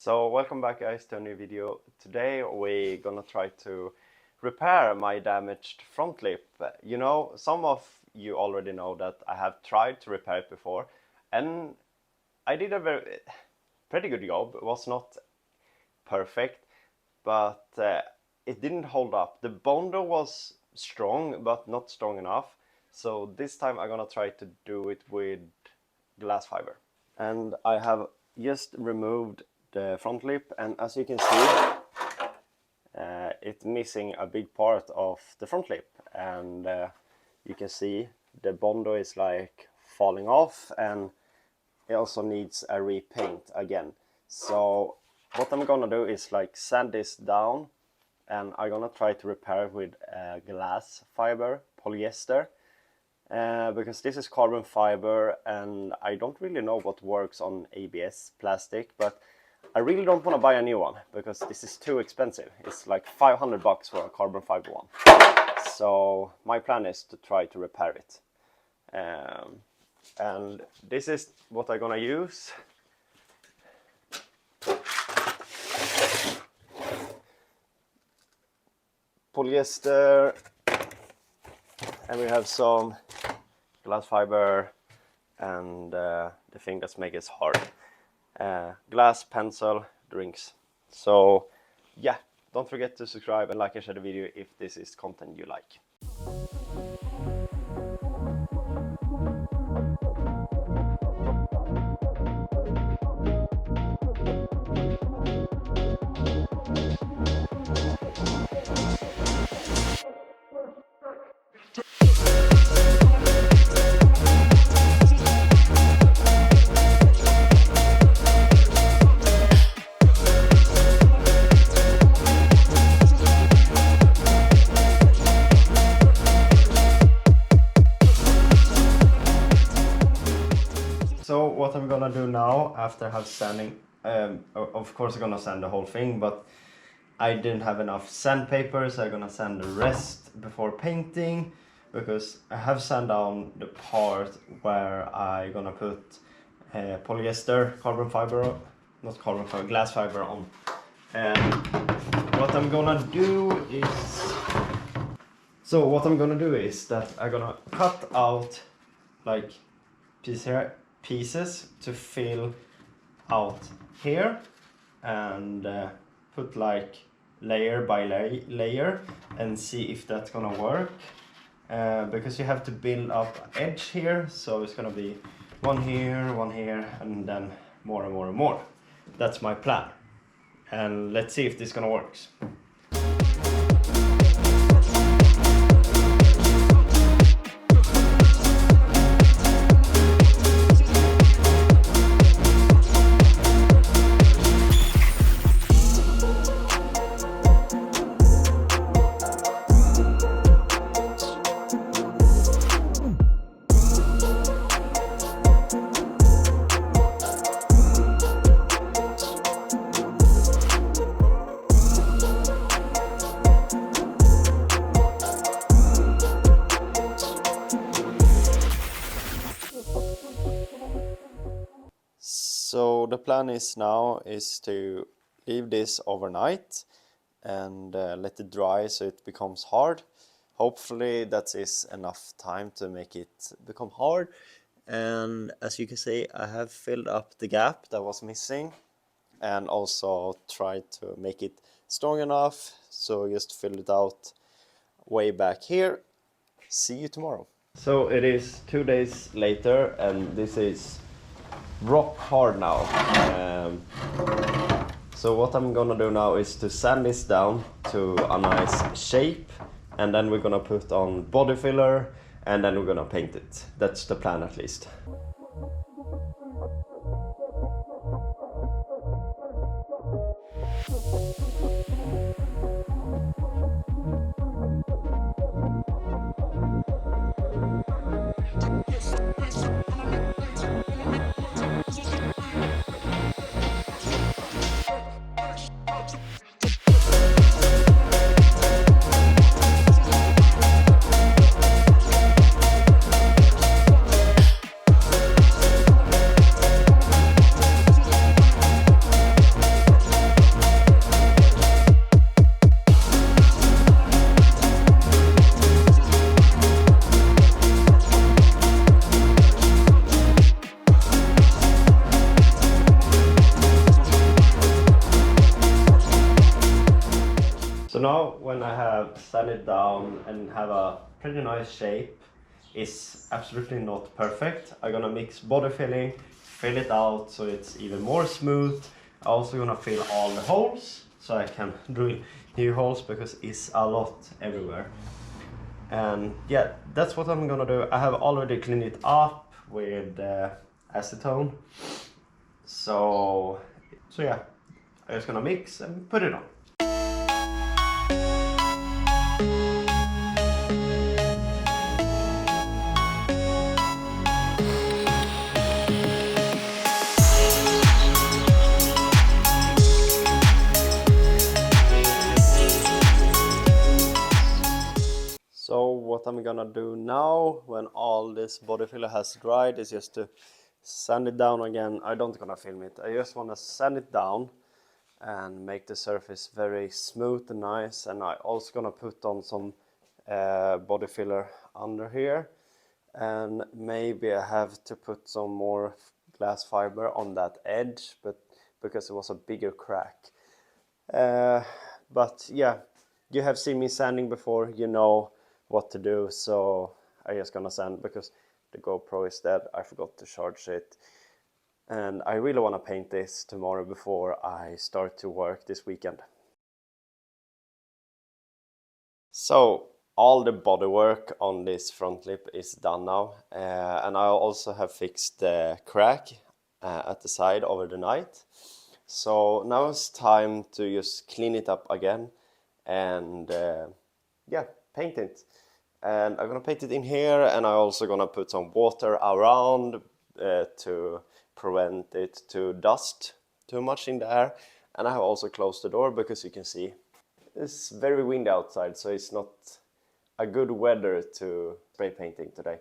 So welcome back guys to a new video. Today we're gonna try to repair my damaged front lip. You know, some of you already know that I have tried to repair it before and I did a pretty good job. It was not perfect, but it didn't hold up. The bondo was strong but not strong enough. So this time I'm gonna try to do it with glass fiber. And I have just removed the front lip, and as you can see, it's missing a big part of the front lip, and you can see the bondo is like falling off, and it also needs a repaint again. So what I'm gonna do is like sand this down, and I'm gonna try to repair it with glass fiber, polyester. Because this is carbon fiber and I don't really know what works on ABS plastic, but I really don't want to buy a new one because this is too expensive. It's like 500 bucks for a carbon fiber one. So my plan is to try to repair it. And this is what I'm gonna use. Polyester, and we have some glass fiber and the thing that makes it hard. Glass, pencil, drinks. So yeah, don't forget to subscribe and like and share the video if this is content you like. So what I'm gonna do now, after I have sanding, of course I'm gonna sand the whole thing, but I didn't have enough sandpaper, so I'm gonna sand the rest before painting, because I have sand down the part where I'm gonna put polyester, carbon fiber, not carbon fiber, glass fiber on. And what I'm gonna do is, that I'm gonna cut out like pieces to fill out here, and put like layer by layer and see if that's gonna work, because you have to build up edge here, so it's gonna be one here, and then more and more and more. That's my plan, and let's see if this gonna work. So the plan is to leave this overnight and let it dry so it becomes hard. Hopefully that is enough time to make it become hard. And as you can see, I have filled up the gap that was missing, and also tried to make it strong enough, so just fill it out way back here. See you tomorrow. So it is 2 days later, and this is rock hard now. So what I'm gonna do now is to sand this down to a nice shape, and then we're gonna put on body filler, and then we're gonna paint it. That's the plan, at least. So now when I have sand it down and have a pretty nice shape, it's absolutely not perfect. I'm gonna mix body filling, fill it out so it's even more smooth. I'm also gonna fill all the holes so I can drill new holes because it's a lot everywhere. And yeah, that's what I'm gonna do. I have already cleaned it up with acetone. So yeah, I'm just gonna mix and put it on. So what I'm gonna do now when all this body filler has dried is just to sand it down again. I don't gonna film it. I just wanna sand it down and make the surface very smooth and nice. And I also gonna put on some body filler under here. And maybe I have to put some more glass fiber on that edge, but because it was a bigger crack. But yeah, you have seen me sanding before, you know what to do, so I just gonna sand because the GoPro is dead. I forgot to charge it, and I really want to paint this tomorrow before I start to work this weekend. So all the body work on this front lip is done now, and I also have fixed the crack at the side over the night. So now it's time to just clean it up again and yeah, paint it. And I'm gonna paint it in here, and I'm also gonna put some water around to prevent it to dust too much in the air. And I have also closed the door because you can see it's very windy outside, so it's not a good weather to spray painting today.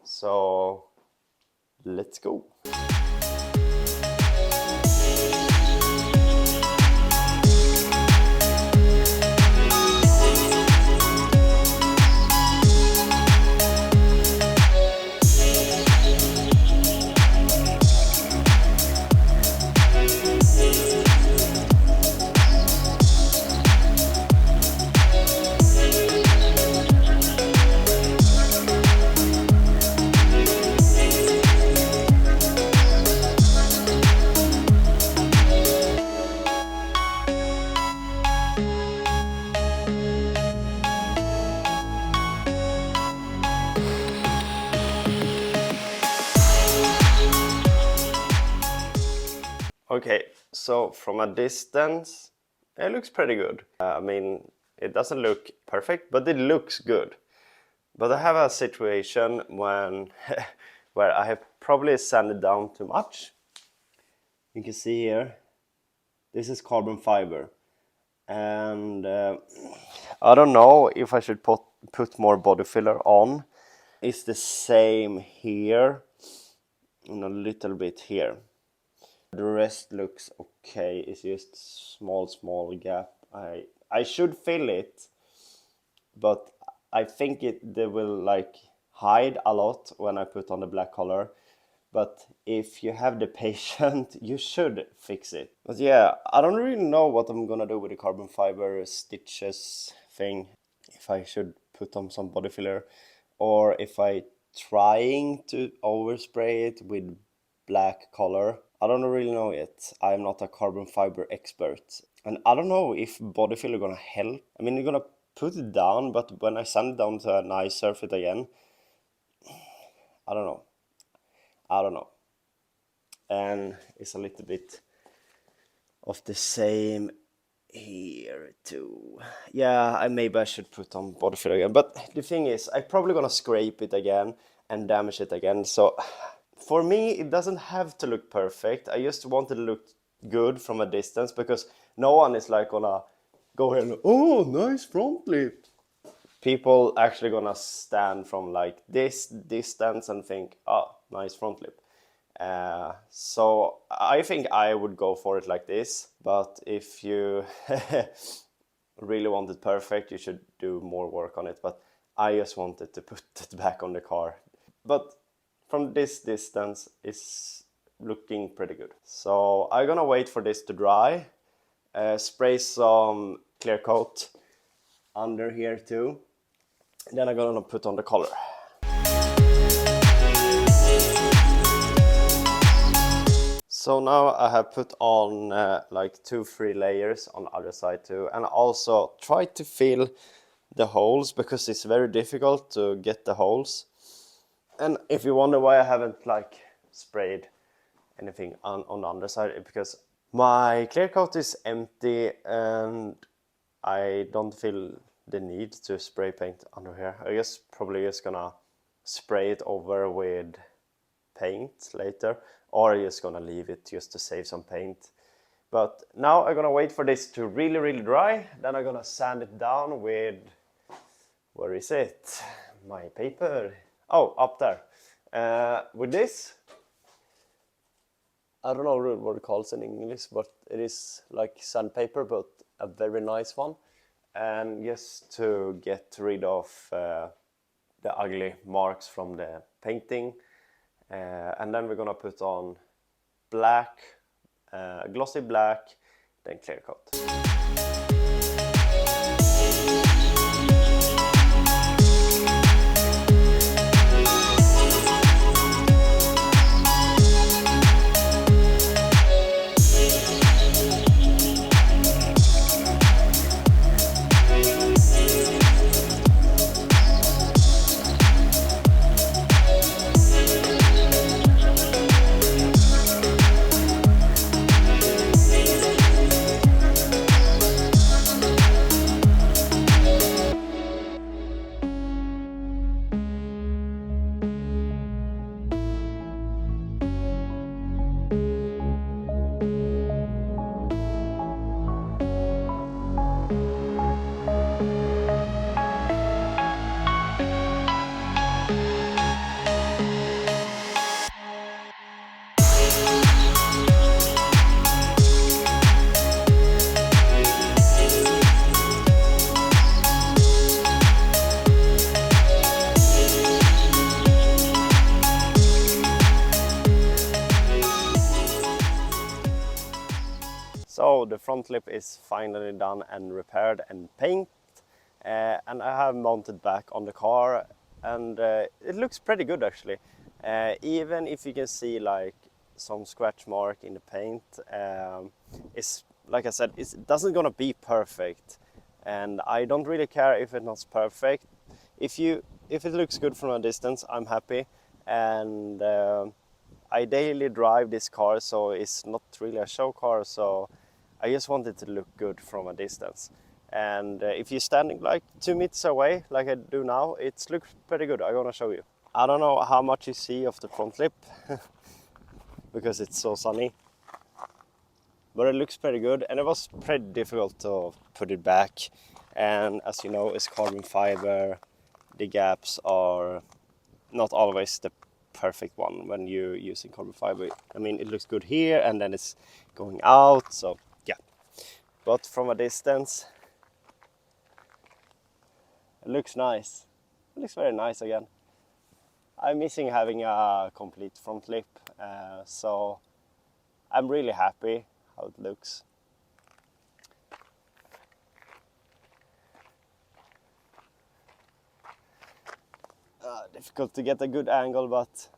So let's go. Okay, so from a distance, it looks pretty good. I mean, it doesn't look perfect, but it looks good. But I have a situation when where I have probably sanded down too much. You can see here, this is carbon fiber. And I don't know if I should put more body filler on. It's the same here and a little bit here. The rest looks okay. It's just small gap. I should fill it, but I think they will like hide a lot when I put on the black color. But if you have the patience, you should fix it. But yeah, I don't really know what I'm gonna do with the carbon fiber stitches thing. If I should put on some body filler, or if I trying to overspray it with black color. I don't really know yet. I'm not a carbon fiber expert. And I don't know if body filler gonna help. I mean, you're gonna put it down, but when I sand it down to a nice surface again, I don't know. I don't know. And it's a little bit of the same here too. Yeah, maybe I should put on body filler again. But the thing is, I'm probably gonna scrape it again and damage it again. So for me, it doesn't have to look perfect. I just want it to look good from a distance because no one is like gonna go here and oh, nice front lip. People actually gonna stand from like this distance and think, oh, nice front lip. So I think I would go for it like this. But if you really want it perfect, you should do more work on it. But I just wanted to put it back on the car. But from this distance, it's looking pretty good. So I'm gonna wait for this to dry, spray some clear coat, under here too. Then I'm gonna put on the collar. So now I have put on like 2-3 layers on the other side too, and also try to fill the holes because it's very difficult to get the holes. And if you wonder why I haven't like sprayed anything on the underside, it's because my clear coat is empty and I don't feel the need to spray paint under here. I guess probably just gonna spray it over with paint later, or just gonna leave it just to save some paint. But now I'm gonna wait for this to really dry. Then I'm gonna sand it down with, where is it? My paper. Oh, up there. With this, I don't know what it calls in English, but it is like sandpaper, but a very nice one. And just to get rid of the ugly marks from the painting. And then we're gonna put on black, glossy black, then clear coat. So the front lip is finally done and repaired and painted, and I have mounted back on the car, and it looks pretty good actually. Even if you can see like some scratch mark in the paint, it's like I said, it doesn't gonna be perfect, and I don't really care if it's not perfect. If it looks good from a distance, I'm happy, and I daily drive this car, so it's not really a show car, so I just want it to look good from a distance. And if you're standing like 2 meters away, like I do now, it looks pretty good. I'm gonna show you. I don't know how much you see of the front lip because it's so sunny, but it looks pretty good, and it was pretty difficult to put it back. And as you know, it's carbon fiber. The gaps are not always the perfect one when you're using carbon fiber. I mean, it looks good here, and then it's going out, so yeah. But from a distance, it looks nice. It looks very nice again. I'm missing having a complete front lip, so I'm really happy how it looks. Difficult to get a good angle, but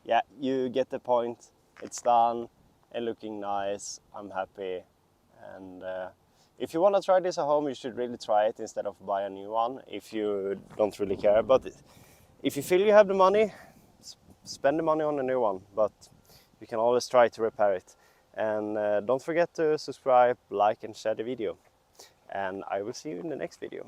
yeah, you get the point. It's done and looking nice. I'm happy, and if you want to try this at home, you should really try it instead of buy a new one if you don't really care. But if you feel you have the money, spend the money on a new one, but you can always try to repair it. And don't forget to subscribe, like and share the video, and I will see you in the next video.